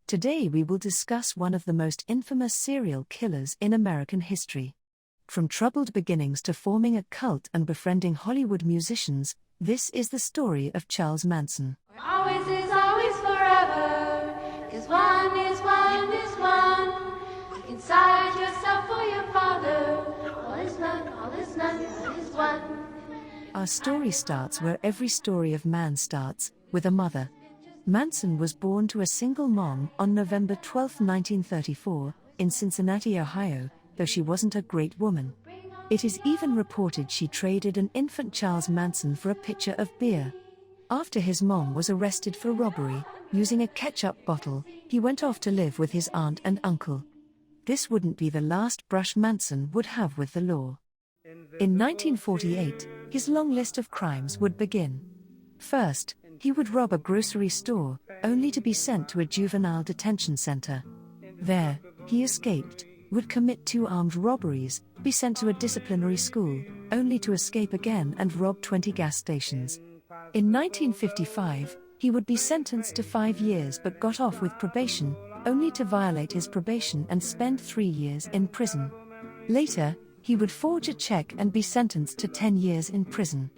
Today we will discuss one of the most infamous serial killers in American history. From troubled beginnings to forming a cult and befriending Hollywood musicians, this is the story of Charles Manson. Always is always forever, 'cause one is one is one. Look inside yourself for your father. All is none, all is none, all is one. Our story starts where every story of man starts, with a mother. Manson was born to a single mom on November 12, 1934, in Cincinnati, Ohio, though she wasn't a great woman. It is even reported she traded an infant Charles Manson for a pitcher of beer. After his mom was arrested for robbery, using a ketchup bottle, he went off to live with his aunt and uncle. This wouldn't be the last brush Manson would have with the law. In 1948, his long list of crimes would begin. First, he would rob a grocery store, only to be sent to a juvenile detention center. There, he escaped, would commit 2 armed robberies, be sent to a disciplinary school, only to escape again and rob 20 gas stations. In 1955, he would be sentenced to 5 years but got off with probation, only to violate his probation and spend 3 years in prison. Later, he would forge a check and be sentenced to 10 years in prison.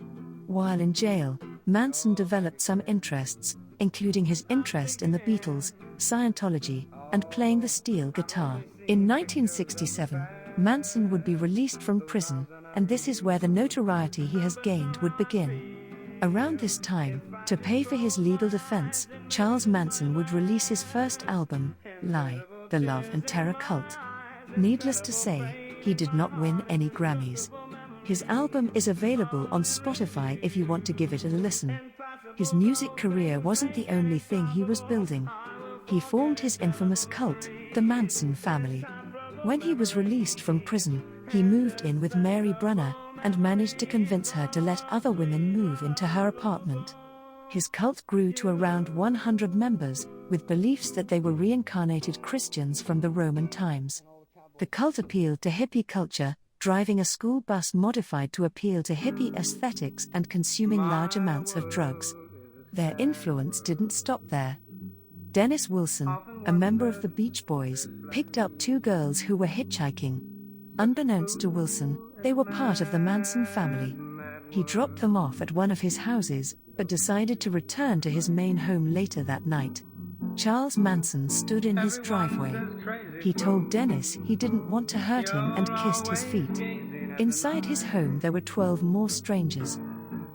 While in jail, Manson developed some interests, including his interest in the Beatles, Scientology, and playing the steel guitar. In 1967, Manson would be released from prison, and this is where the notoriety he has gained would begin. Around this time, to pay for his legal defense, Charles Manson would release his first album, Lie, The Love and Terror Cult. Needless to say, he did not win any Grammys. His album is available on Spotify if you want to give it a listen. His music career wasn't the only thing he was building. He formed his infamous cult, the Manson family. When he was released from prison, he moved in with Mary Brunner and managed to convince her to let other women move into her apartment. His cult grew to around 100 members, with beliefs that they were reincarnated Christians from the Roman times. The cult appealed to hippie culture, driving a school bus modified to appeal to hippie aesthetics and consuming large amounts of drugs. Their influence didn't stop there. Dennis Wilson, a member of the Beach Boys, picked up 2 girls who were hitchhiking. Unbeknownst to Wilson, they were part of the Manson family. He dropped them off at one of his houses, but decided to return to his main home later that night. Charles Manson stood in his driveway. He told Dennis he didn't want to hurt him and kissed his feet. Inside his home there were 12 more strangers.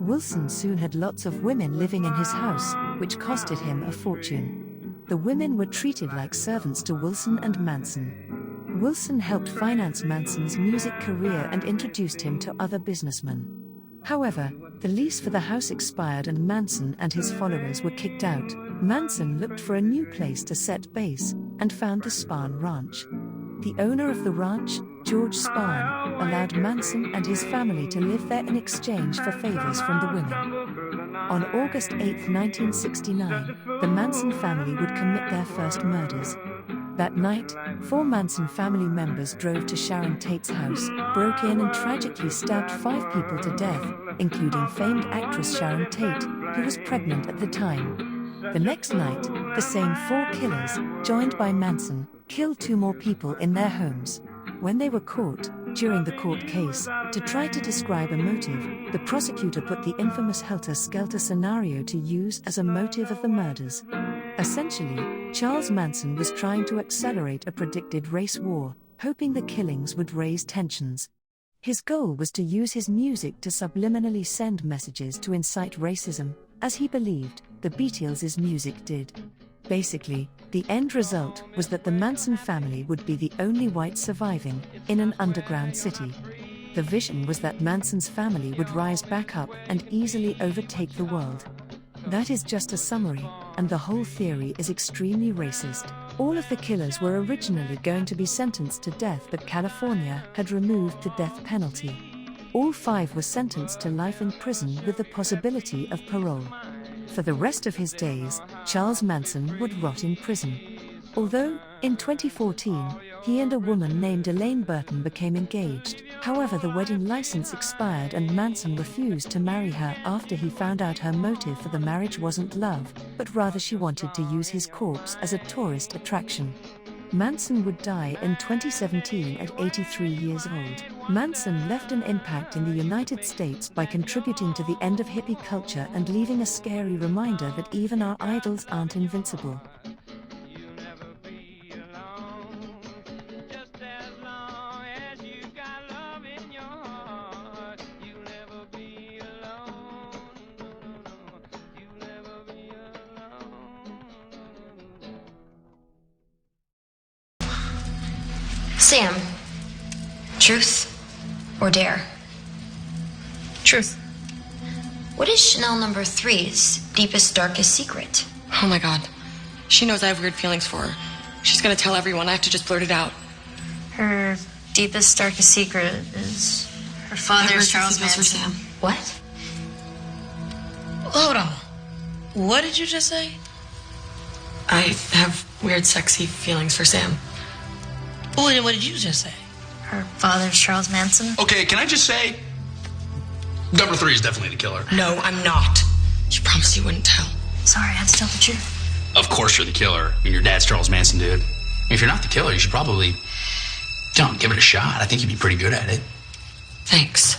Wilson soon had lots of women living in his house, which costed him a fortune. The women were treated like servants to Wilson and Manson. Wilson helped finance Manson's music career and introduced him to other businessmen. However, the lease for the house expired and Manson and his followers were kicked out. Manson looked for a new place to set base, and found the Spahn Ranch. The owner of the ranch, George Spahn, allowed Manson and his family to live there in exchange for favors from the women. On August 8, 1969, the Manson family would commit their first murders. That night, 4 Manson family members drove to Sharon Tate's house, broke in and tragically stabbed 5 people to death, including famed actress Sharon Tate, who was pregnant at the time. The next night, the same 4 killers, joined by Manson, killed 2 more people in their homes. When they were caught, during the court case, to try to describe a motive, the prosecutor put the infamous helter-skelter scenario to use as a motive of the murders. Essentially, Charles Manson was trying to accelerate a predicted race war, hoping the killings would raise tensions. His goal was to use his music to subliminally send messages to incite racism, as he believed the Beatles' music did. Basically, the end result was that the Manson family would be the only whites surviving, in an underground city. The vision was that Manson's family would rise back up and easily overtake the world. That is just a summary, and the whole theory is extremely racist. All of the killers were originally going to be sentenced to death, but California had removed the death penalty. All 5 were sentenced to life in prison with the possibility of parole. For the rest of his days, Charles Manson would rot in prison. Although, in 2014, he and a woman named Elaine Burton became engaged. However, the wedding license expired and Manson refused to marry her after he found out her motive for the marriage wasn't love, but rather she wanted to use his corpse as a tourist attraction. Manson would die in 2017 at 83 years old. Manson left an impact in the United States by contributing to the end of hippie culture and leaving a scary reminder that even our idols aren't invincible. Sam, truth or dare? Truth. What is Chanel number 3's deepest, darkest secret? Oh my God. She knows I have weird feelings for her. She's gonna tell everyone. I have to just blurt it out. Her deepest, darkest secret is her father's Charles Manson. For Sam. What? Hold on. What did you just say? I have weird, sexy feelings for Sam. What did you just say? Her father's Charles Manson? Okay, can I just say, number 3 is definitely the killer. No, I'm not. You promised you wouldn't tell. Sorry, I had to tell the truth. Of course you're the killer. I mean, your dad's Charles Manson, dude. If you're not the killer, you should probably, give it a shot. I think you'd be pretty good at it. Thanks.